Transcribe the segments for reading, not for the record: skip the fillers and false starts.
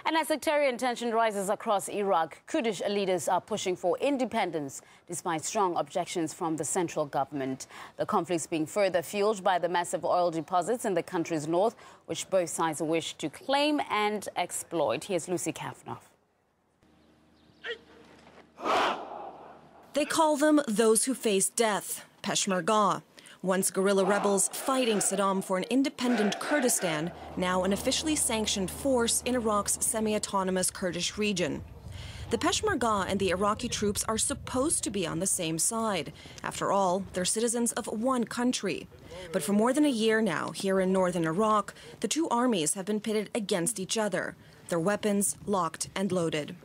And as sectarian tension rises across Iraq, Kurdish leaders are pushing for independence despite strong objections from the central government. The conflict is being further fueled by the massive oil deposits in the country's north, which both sides wish to claim and exploit. Here's Lucy Kafnoff. They call them those who face death, Peshmerga. Once guerrilla rebels fighting Saddam for an independent Kurdistan, now an officially sanctioned force in Iraq's semi-autonomous Kurdish region. The Peshmerga and the Iraqi troops are supposed to be on the same side. After all, they're citizens of one country. But for more than a year now, here in northern Iraq, the two armies have been pitted against each other, their weapons locked and loaded.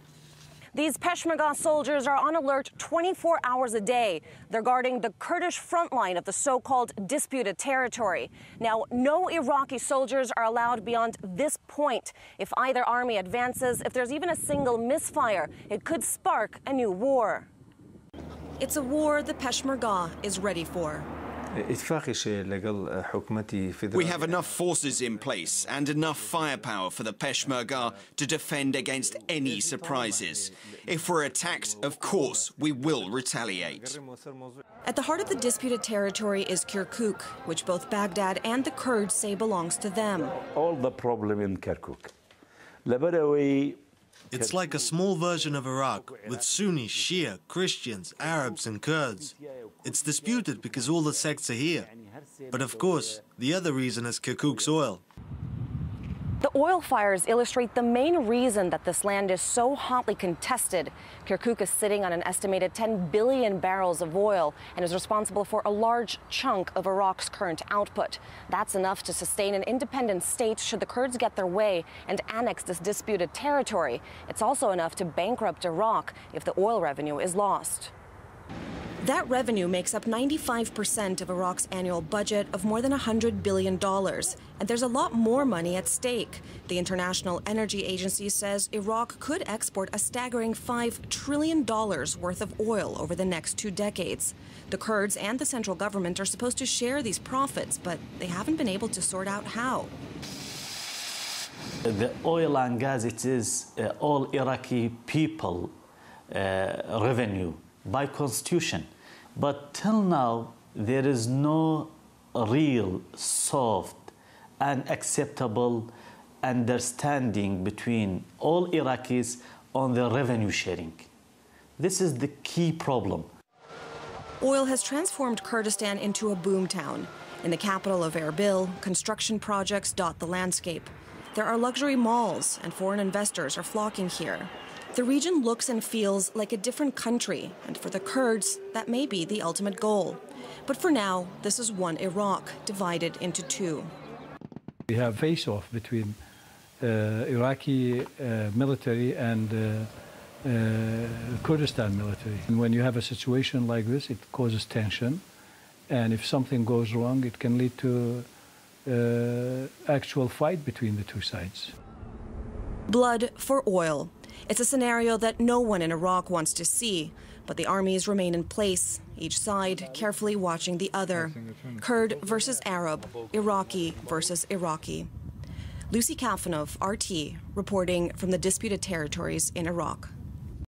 These Peshmerga soldiers are on alert 24 hours a day. They're guarding the Kurdish front line of the so-called disputed territory. Now, no Iraqi soldiers are allowed beyond this point. If either army advances, if there's even a single misfire, it could spark a new war. It's a war the Peshmerga is ready for. We have enough forces in place and enough firepower for the Peshmerga to defend against any surprises. If we're attacked, of course, we will retaliate. At the heart of the disputed territory is Kirkuk, which both Baghdad and the Kurds say belongs to them. All the problem in Kirkuk. It's like a small version of Iraq, with Sunni, Shia, Christians, Arabs and Kurds. It's disputed because all the sects are here. But of course, the other reason is Kirkuk's oil. The oil fires illustrate the main reason that this land is so hotly contested. Kirkuk is sitting on an estimated 10 billion barrels of oil and is responsible for a large chunk of Iraq's current output. That's enough to sustain an independent state should the Kurds get their way and annex this disputed territory. It's also enough to bankrupt Iraq if the oil revenue is lost. That revenue makes up 95% of Iraq's annual budget of more than $100 billion. And there's a lot more money at stake. The International Energy Agency says Iraq could export a staggering $5 trillion worth of oil over the next 2 decades. The Kurds and the central government are supposed to share these profits, but they haven't been able to sort out how. The oil and gas, it is all Iraqi people revenue by constitution. But till now, there is no real, soft, and acceptable understanding between all Iraqis on the revenue sharing. This is the key problem. Oil has transformed Kurdistan into a boomtown. In the capital of Erbil, construction projects dot the landscape. There are luxury malls, and foreign investors are flocking here. The region looks and feels like a different country, and for the Kurds, that may be the ultimate goal. But for now, this is one Iraq divided into two. We have face-off between Iraqi military and Kurdistan military. And when you have a situation like this, it causes tension. And if something goes wrong, it can lead to actual fight between the two sides. Blood for oil. It's a scenario that no one in Iraq wants to see, but the armies remain in place, each side carefully watching the other. Kurd versus Arab, Iraqi versus Iraqi. Lucy Kafnoff, RT, reporting from the disputed territories in Iraq.